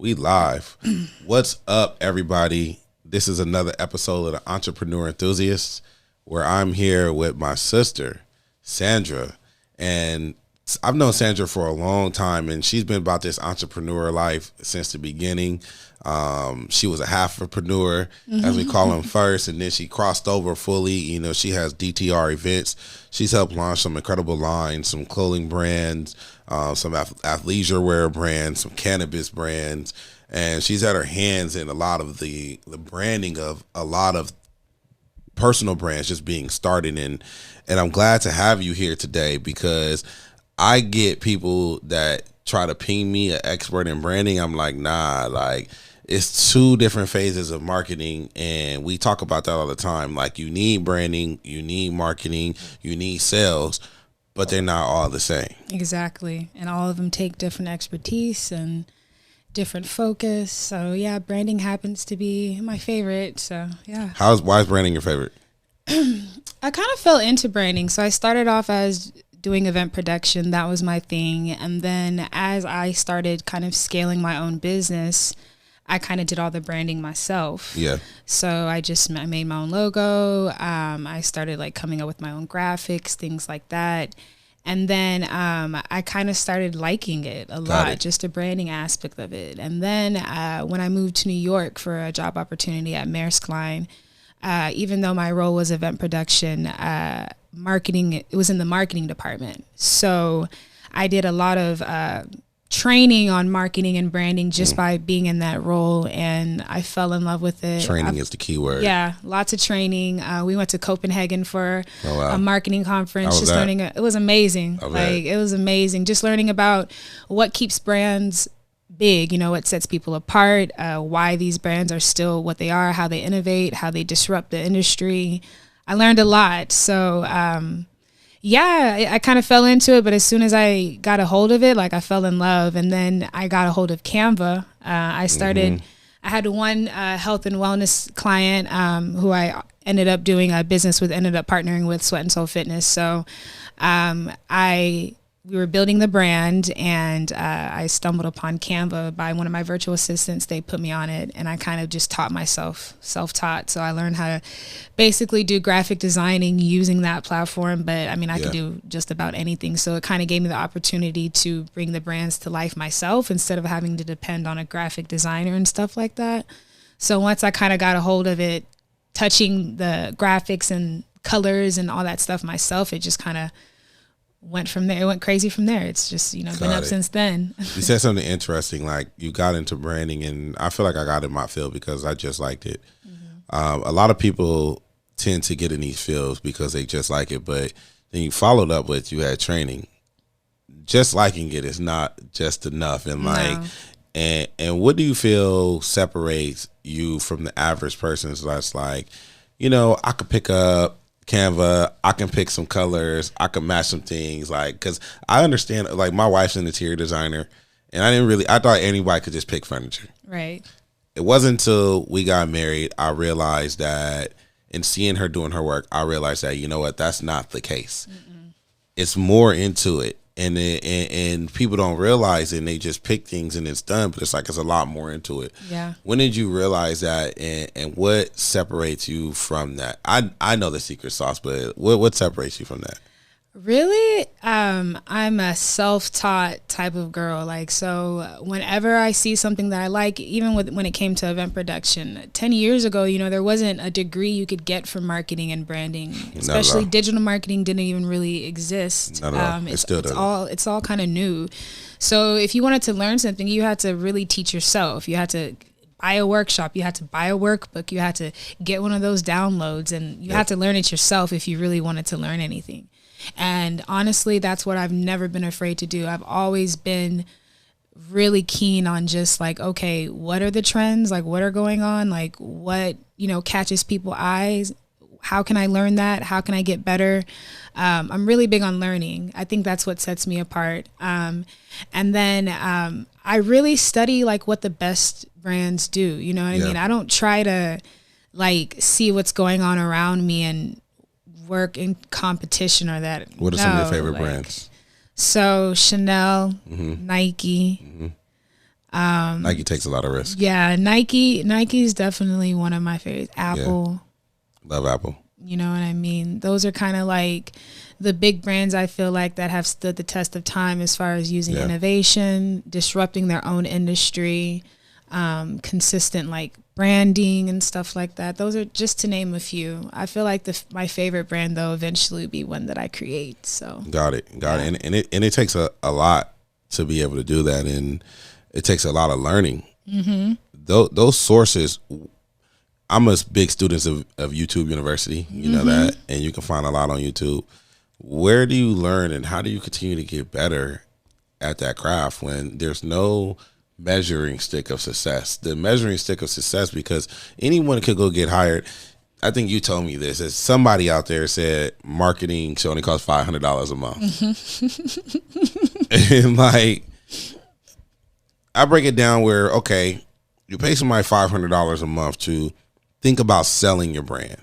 We live. What's up, everybody? This is another episode of the Entrepreneur Enthusiasts, where I'm here with my sister, Sandra. And I've known Sandra for a long time, and she's been about this entrepreneur life since the beginning. She was a half-preneur, as we call them first, and then she crossed over fully. You know, she has DTR events. She's helped launch some incredible lines, some clothing brands, some athleisure wear brands, some cannabis brands, and she's had her hands in a lot of the branding of a lot of personal brands just being started. And I'm glad to have you here today, because I get people that try to ping me an expert in branding. I'm like, nah, like, it's two different phases of marketing, and we talk about that all the time. Like, you need branding, you need marketing, you need sales, but they're not all the same. Exactly. And all of them take different expertise and different focus. So yeah, branding happens to be my favorite. So yeah. Why is branding your favorite? I kind of fell into branding. So I started off as doing event production. That was my thing. And then as I started kind of scaling my own business, I kind of did all the branding myself. Yeah. So I made my own logo. I started like coming up with my own graphics, things like that. And then I kind of started liking it a lot, just the branding aspect of it. And then when I moved to New York for a job opportunity at Maersk Line, even though my role was event production, marketing, it was in the marketing department. So I did a lot of training on marketing and branding just by being in that role, and I fell in love with it. Training is the key word. Yeah, lots of training. We went to Copenhagen for a marketing conference. It was amazing. It was amazing. Just learning about what keeps brands big, what sets people apart, why these brands are still what they are, how they innovate, how they disrupt the industry. I learned a lot. So I kind of fell into it, but as soon as I got a hold of it, like, I fell in love. And then I got a hold of Canva. I had one health and wellness client who I ended up doing a business with, ended up partnering with Sweat and Soul Fitness. So we were building the brand, and I stumbled upon Canva by one of my virtual assistants. They put me on it, and I kind of just taught myself, self-taught. So I learned how to basically do graphic designing using that platform. But I mean, I could do just about anything. So it kind of gave me the opportunity to bring the brands to life myself instead of having to depend on a graphic designer and stuff like that. So once I kind of got a hold of it, touching the graphics and colors and all that stuff myself, it just kind of went from there. It went crazy from there. It's just, been up since then. You said something interesting, like you got into branding, and I feel like I got in my field because I just liked it. A lot of people tend to get in these fields because they just like it, but then you followed up with, you had training. Just liking it is not just enough. And and what do you feel separates you from the average person that's like, I could pick up Canva, I can pick some colors, I can match some things, like, because I understand, like, my wife's an interior designer, and I thought anybody could just pick furniture. Right. It wasn't until we got married I realized that, and seeing her doing her work, I realized that, that's not the case. It's more into it, and people don't realize it, and they just pick things and it's done, but it's like, it's a lot more into it. Yeah. When did you realize that, and what separates you from that? I know the secret sauce, but what separates you from that? Really, I'm a self-taught type of girl. Like, so whenever I see something that I like, even when it came to event production, 10 years ago, there wasn't a degree you could get for marketing and branding, especially digital marketing didn't even really exist. It's all kind of new. So if you wanted to learn something, you had to really teach yourself. You had to buy a workshop, you had to buy a workbook, you had to get one of those downloads, and you had to learn it yourself if you really wanted to learn anything. And honestly, that's what I've never been afraid to do. I've always been really keen on just like, okay, what are the trends? Like, what are going on? Like, what, catches people's eyes? How can I learn that? How can I get better? I'm really big on learning. I think that's what sets me apart. And then I really study like what the best brands do. You know what I mean? I don't try to like see what's going on around me and work in competition or that. What are some of your favorite brands? So Chanel, Nike, Nike takes a lot of risk. Yeah, Nike's definitely one of my favorites. Apple. Yeah. Love Apple. You know what I mean? Those are kind of like the big brands I feel like that have stood the test of time as far as using innovation, disrupting their own industry, consistent like branding and stuff like that. Those are just to name a few. I feel like my favorite brand though eventually be one that I create. So got it. And it takes a lot to be able to do that, and it takes a lot of learning. Mm-hmm. Those sources. I'm a big student of YouTube University. You know that, and you can find a lot on YouTube. Where do you learn, and how do you continue to get better at that craft when there's no measuring stick of success? The measuring stick of success, because anyone could go get hired. I think you told me this. As somebody out there said, marketing should only cost $500 a month, and like I break it down where you pay somebody $500 a month to think about selling your brand.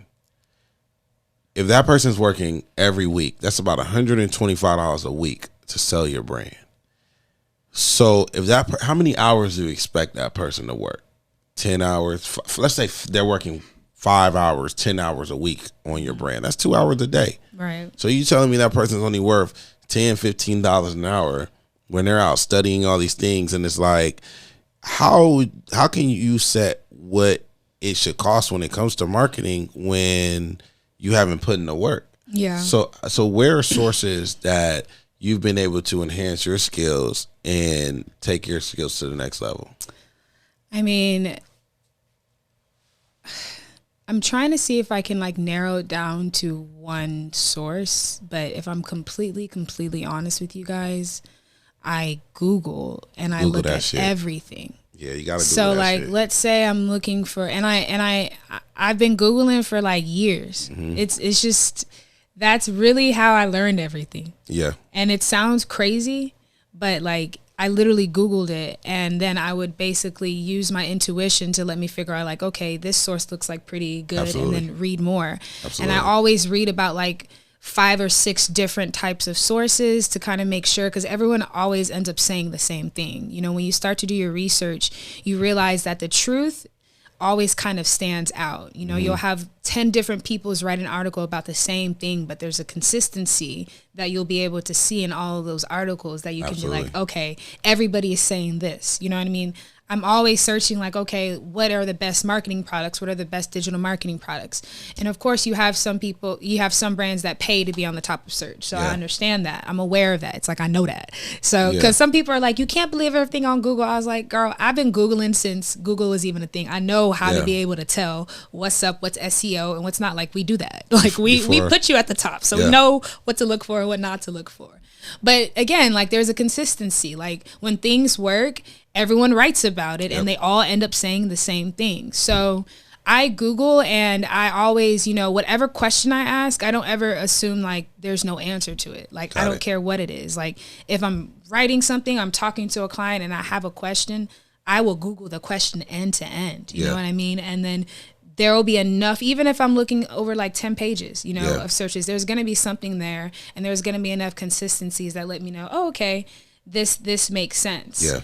If that person's working every week, that's about $125 a week to sell your brand. So how many hours do you expect that person to work? 10 hours. Let's say they're working 5 hours, 10 hours a week on your brand. That's 2 hours a day. Right. So you telling me that person's only worth $10, $15 an hour when they're out studying all these things, and it's like, how can you set what it should cost when it comes to marketing when you haven't put in the work? Yeah. So where are sources that you've been able to enhance your skills and take your skills to the next level? I mean, I'm trying to see if I can like narrow it down to one source, but if I'm completely honest with you guys, I Google and I look at everything. Yeah, you gotta Google so that like shit. Let's say I'm looking for, and I've been Googling for like years. Mm-hmm. It's just, that's really how I learned everything. Yeah. And it sounds crazy, but like I literally Googled it, and then I would basically use my intuition to let me figure out like, okay, this source looks like pretty good. Absolutely. And then read more. Absolutely. And I always read about like 5 or 6 different types of sources to kind of make sure, because everyone always ends up saying the same thing. You know, when you start to do your research, you realize that the truth always kind of stands out. You know, you'll have 10 different people write an article about the same thing, but there's a consistency that you'll be able to see in all of those articles that you can be like, okay, everybody is saying this. You know what I mean? I'm always searching like, okay, what are the best marketing products? What are the best digital marketing products? And of course you have some brands that pay to be on the top of search. So I understand that. I'm aware of that. It's like, I know that. So, cause some people are like, you can't believe everything on Google. I was like, girl, I've been Googling since Google was even a thing. I know how to be able to tell what's up, what's SEO and what's not. Like we do that. Like we put you at the top. So we know what to look for and what not to look for. But again, like there's a consistency. Like when things work, everyone writes about it and they all end up saying the same thing. So I Google, and I always, you know, whatever question I ask, I don't ever assume like there's no answer to it. Like I don't care what it is. Like if I'm writing something, I'm talking to a client and I have a question, I will Google the question end to end. You know what I mean? And then there will be enough, even if I'm looking over like 10 pages, you know, of searches, there's going to be something there, and there's going to be enough consistencies that let me know, oh, okay, this makes sense. Yeah.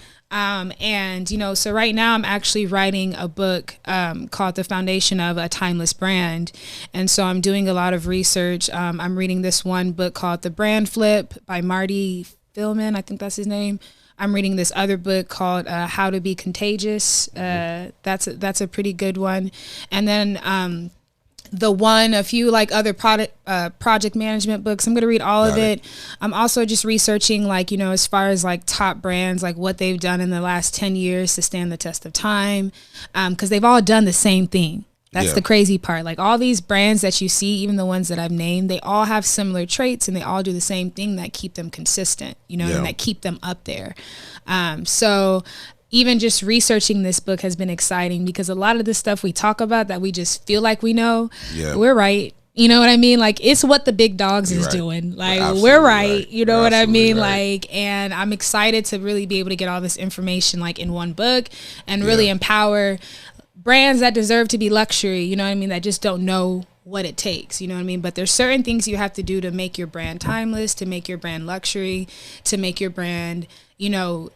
And, you know, so right now I'm actually writing a book called The Foundation of a Timeless Brand. And so I'm doing a lot of research. I'm reading this one book called The Brand Flip by Marty Philman. I think that's his name. I'm reading this other book called How to Be Contagious. That's a pretty good one. And then a few like other project management books. I'm going to read all of it. I'm also just researching like, you know, as far as like top brands, like what they've done in the last 10 years to stand the test of time. Because they've all done the same thing. That's the crazy part. Like all these brands that you see, even the ones that I've named, they all have similar traits and they all do the same thing that keep them consistent, you know, and that keep them up there. So even just researching this book has been exciting, because a lot of the stuff we talk about that we just feel like we know, we're right. You know what I mean? Like it's what the big dogs is doing. Like we're right. You know what I mean? Like, and I'm excited to really be able to get all this information like in one book and really empower brands that deserve to be luxury, you know what I mean, that just don't know what it takes, you know what I mean? But there's certain things you have to do to make your brand timeless, to make your brand luxury, to make your brand,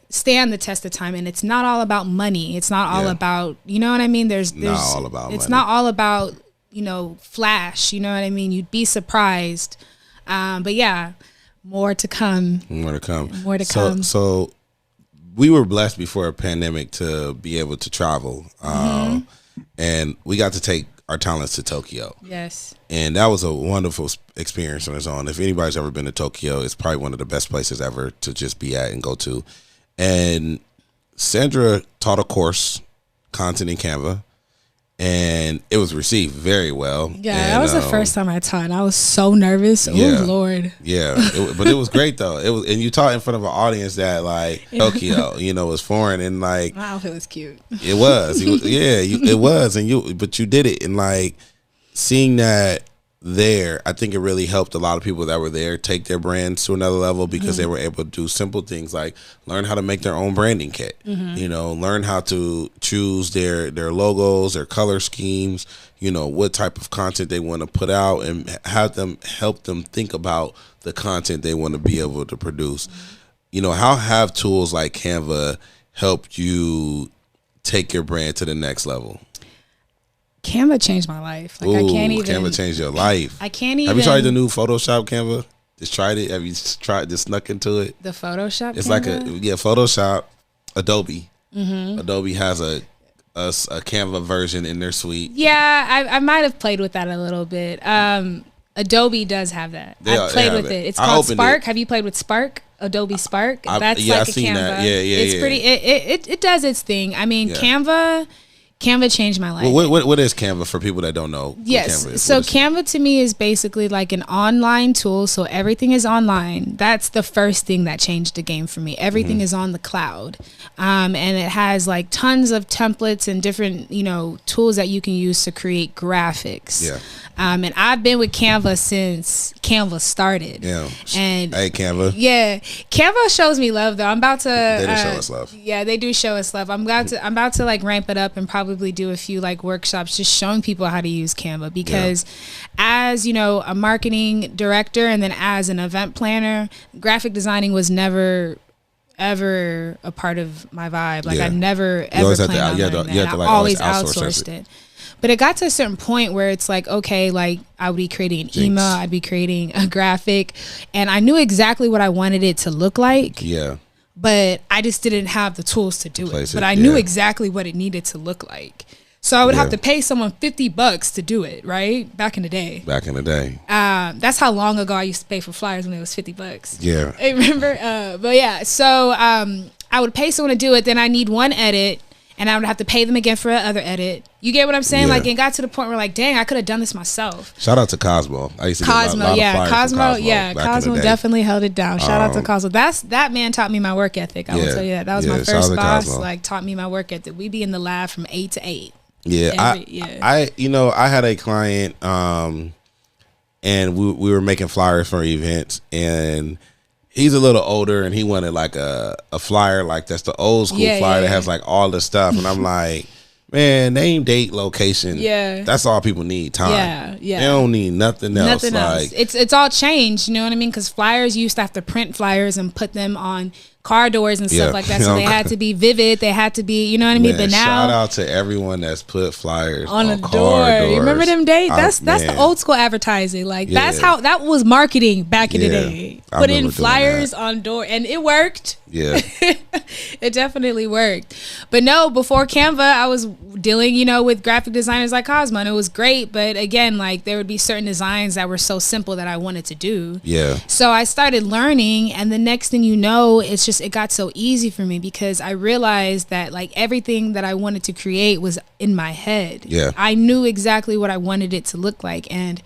stand the test of time. And it's not all about money. It's not all about, you know what I mean? There's not all about it's money. not all about, flash, you know what I mean? You'd be surprised. But yeah, more to come. So we were blessed before a pandemic to be able to travel. And we got to take our talents to Tokyo. Yes. And that was a wonderful experience on its own. If anybody's ever been to Tokyo, it's probably one of the best places ever to just be at and go to. And Sandra taught a course, Content in Canva, and it was received very well. Yeah, and that was the first time I taught. I was so nervous. Oh Lord. Yeah, but it was great though. It was, and you taught in front of an audience that Tokyo, was foreign, and my outfit was cute. It was, it was, but you did it, and seeing that there, I think it really helped a lot of people that were there take their brands to another level because they were able to do simple things like learn how to make their own branding kit, learn how to choose their logos, their color schemes, what type of content they want to put out, and help them think about the content they want to be able to produce. How have tools like Canva helped you take your brand to the next level? Canva changed my life. I can't even. Canva changed your life. I can't even. Have you tried the new Photoshop Canva? Just tried it. Have you just snuck into it? The Photoshop. It's Canva? Photoshop, Adobe. Adobe has a Canva version in their suite. Yeah, I might have played with that a little bit. Adobe does have that. I've played with it. It's called Spark. Have you played with Spark? Adobe Spark. That's like I've a seen Canva. That. Yeah. It's pretty. It does its thing. I mean, Canva changed my life. Well, what is Canva for people that don't know? Yes. So Canva to me is basically like an online tool. So everything is online. That's the first thing that changed the game for me. Everything is on the cloud. And it has like tons of templates and different, tools that you can use to create graphics. Yeah. And I've been with Canva since Canva started. Yeah. And hey, Canva. Yeah. Canva shows me love though. I'm about to They do show us love. Yeah, they do show us love. I'm about to like ramp it up and probably do a few like workshops just showing people how to use Canva because as, a marketing director and then as an event planner, graphic designing was never ever a part of my vibe. Like I never ever planned on doing that. I always outsourced it. But it got to a certain point where it's like, okay, like I would be creating an email, I'd be creating a graphic, and I knew exactly what I wanted it to look like. Yeah. But I just didn't have the tools to do it. But I knew exactly what it needed to look like. So I would have to pay someone $50 to do it, right? Back in the day. That's how long ago I used to pay for flyers when it was $50. Yeah. I remember? But yeah, so I would pay someone to do it. Then I need one edit. And I would have to pay them again for another edit. You get what I'm saying? Yeah. Like it got to the point where like, dang, I could have done this myself. Shout out to Cosmo. I used to get a lot of flyers from Cosmo. Cosmo definitely held it down. Shout out to Cosmo. That man taught me my work ethic. I will tell you that. That was my first boss. Like taught me my work ethic. We be in the lab from 8 to 8. Yeah, I had a client, and we were making flyers for events, and he's a little older, and he wanted like a flyer like that's the old school flyer that has like all the stuff, and I'm like, man, name, date, location. Yeah, that's all people need. Time. Yeah. They don't need nothing else. It's all changed. You know what I mean? Because flyers used to have to print flyers and put them on car doors and stuff like that. So they had to be vivid. They had to be, you know what I mean? But now, shout out to everyone that's put flyers on a door. You remember them days? That's the old school advertising. Like that's how that was marketing back in the day. Put in flyers on door, and it worked. Yeah, it definitely worked. But no, before Canva, I was dealing, with graphic designers like Cosmo, and it was great. But again, like there would be certain designs that were so simple that I wanted to do. Yeah. So I started learning, and the next thing you know, it got so easy for me because I realized that like everything that I wanted to create was in my head. Yeah. I knew exactly what I wanted it to look like, and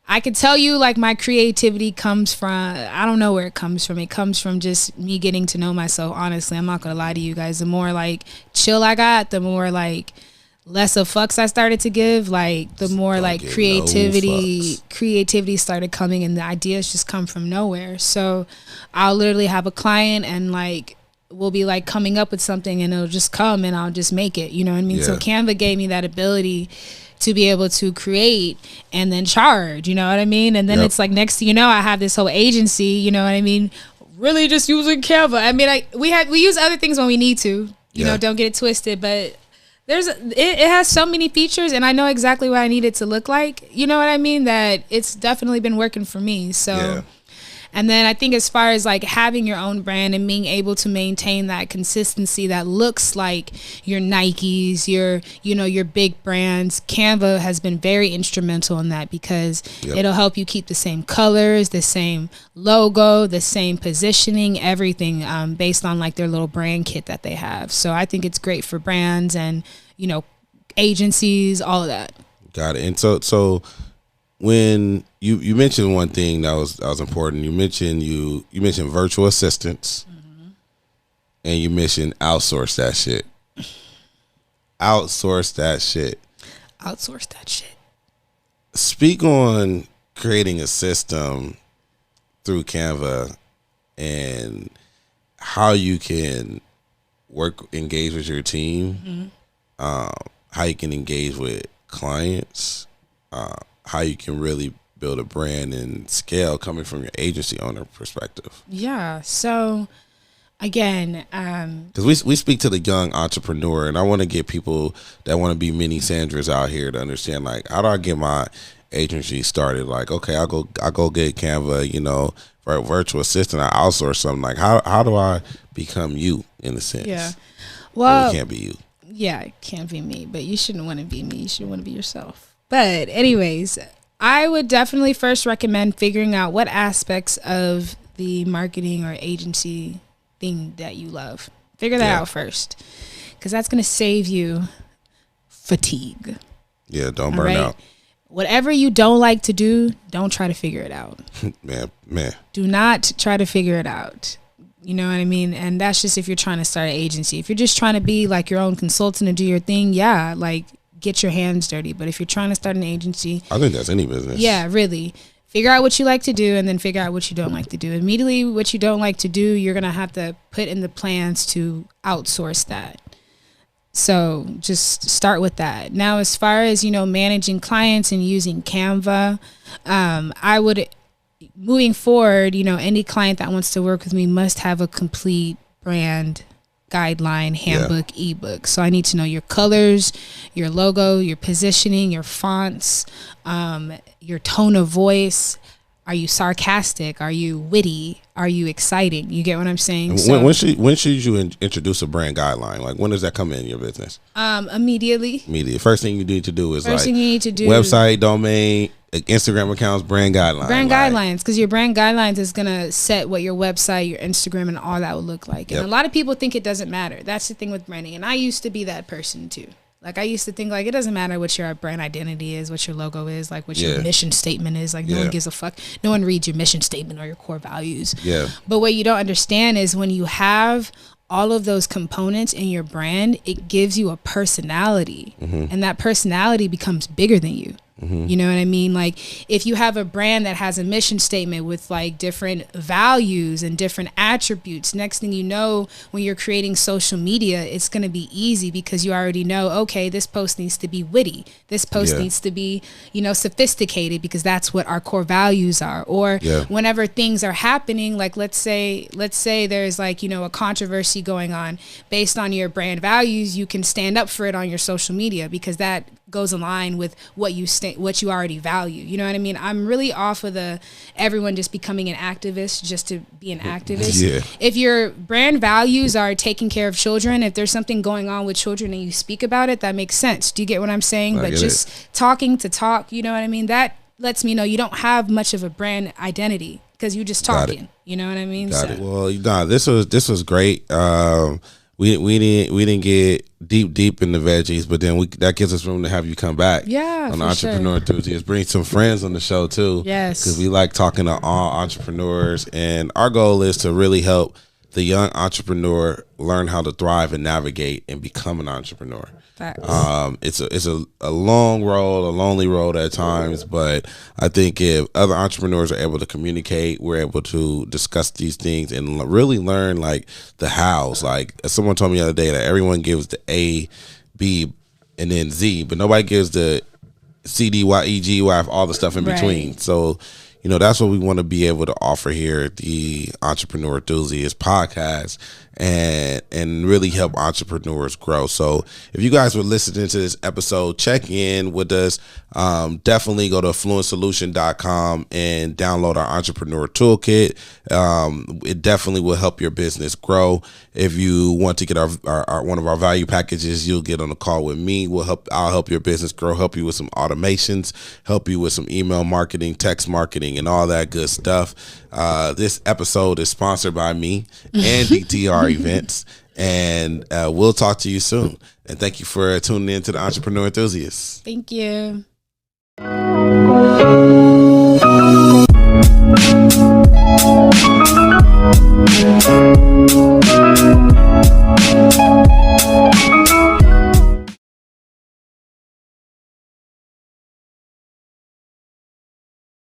I could tell you like my creativity comes from, I don't know where it comes from. It comes from just me getting to know myself. Honestly, I'm not gonna lie to you guys. The more like chill I got, the more like less of fucks I started to give, like the more like creativity started coming, and the ideas just come from nowhere. So I'll literally have a client and like we'll be like coming up with something and it'll just come and I'll just make it, you know what I mean? So Canva gave me that ability to be able to create and then charge, you know what I mean? And then it's like next thing you know, I have this whole agency, you know what I mean, really just using Canva. I mean, we use other things when we need to. You know, don't get it twisted, but it has so many features, and I know exactly what I need it to look like. You know what I mean? That it's definitely been working for me. So, and then I think as far as like having your own brand and being able to maintain that consistency that looks like your Nikes, your big brands, Canva has been very instrumental in that, because it'll help you keep the same colors, the same logo, the same positioning, everything based on like their little brand kit that they have. So I think it's great for brands and, agencies, all of that. Got it. And so when you mentioned one thing that was important, you mentioned virtual assistants, and you mentioned outsource that shit. Outsource that shit. Outsource that shit. Speak on creating a system through Canva and how you can engage with your team, how you can engage with clients, how you can really build a brand and scale coming from your agency owner perspective. Yeah. So again, because we speak to the young entrepreneur, and I want to get people that want to be mini Sandras out here to understand, like, how do I get my agency started? Like, okay, I'll go get Canva, for a virtual assistant. I outsource something. Like, how do I become you in a sense? Yeah. Well, it can't be you. Yeah, it can't be me, but you shouldn't want to be me. You should want to be yourself. But anyways, I would definitely first recommend figuring out what aspects of the marketing or agency thing that you love. Figure that out first, because that's going to save you fatigue. Yeah, don't burn out. Whatever you don't like to do, don't try to figure it out. man. Do not try to figure it out. You know what I mean? And that's just if you're trying to start an agency. If you're just trying to be like your own consultant and do your thing, like get your hands dirty. But if you're trying to start an agency, I think that's any business. Yeah, really. Figure out what you like to do, and then figure out what you don't like to do. Immediately, what you don't like to do, you're going to have to put in the plans to outsource that. So just start with that. Now, as far as, managing clients and using Canva, I would, moving forward, any client that wants to work with me must have a complete brand guideline, handbook, ebook. So I need to know your colors, your logo, your positioning, your fonts, your tone of voice. Are you sarcastic? Are you witty? Are you exciting? You get what I'm saying? When should you introduce a brand guideline? Like, when does that come in your business? Immediately. First thing you need to do is website, domain, Instagram accounts, brand guidelines. Guidelines, because your brand guidelines is going to set what your website, your Instagram, and all that would look like. And a lot of people think it doesn't matter. That's the thing with branding. And I used to be that person too. Like, I used to think, like, it doesn't matter what your brand identity is, what your logo is, like, what your mission statement is. Like, no one gives a fuck. No one reads your mission statement or your core values. Yeah. But what you don't understand is when you have all of those components in your brand, it gives you a personality. And that personality becomes bigger than you. You know what I mean? Like, if you have a brand that has a mission statement with like different values and different attributes, next thing you know, when you're creating social media, it's going to be easy because you already know, okay, this post needs to be witty. This post needs to be, sophisticated, because that's what our core values are. Or whenever things are happening, like let's say there's like, a controversy going on based on your brand values, you can stand up for it on your social media because that goes in line with what you already value. You know what I mean? I'm really off of everyone just becoming an activist just to be an activist. If your brand values are taking care of children, if there's something going on with children and you speak about it, that makes sense. Do you get what I'm saying? But just talking to talk, you know what I mean? That lets me know you don't have much of a brand identity because you're just talking. You know what I mean? Got it. Well, this was great. We didn't get deep in the veggies, but then that gives us room to have you come back. Yeah, on Entrepreneur Enthusiasts. Bring some friends on the show too. Yes, because we like talking to all entrepreneurs, and our goal is to really help the young entrepreneur learn how to thrive and navigate and become an entrepreneur. It's a long road, a lonely road at times, but I think if other entrepreneurs are able to communicate, we're able to discuss these things and really learn like the hows. Like, someone told me the other day that everyone gives the A, B, and then Z, but nobody gives the C, D, Y, E, G, Y, all the stuff in between. So, That's what we want to be able to offer here at the Entrepreneur Enthusiast podcast, and really help entrepreneurs grow. So if you guys were listening to this episode, check in with us. Definitely go to fluentsolution.com and download our entrepreneur toolkit. It definitely will help your business grow. If you want to get our one of our value packages, you'll get on a call with me. I'll help your business grow, help you with some automations, help you with some email marketing, text marketing, and all that good stuff. This episode is sponsored by me and DTR Events, and we'll talk to you soon. And thank you for tuning in to the Entrepreneur Enthusiasts. Thank you.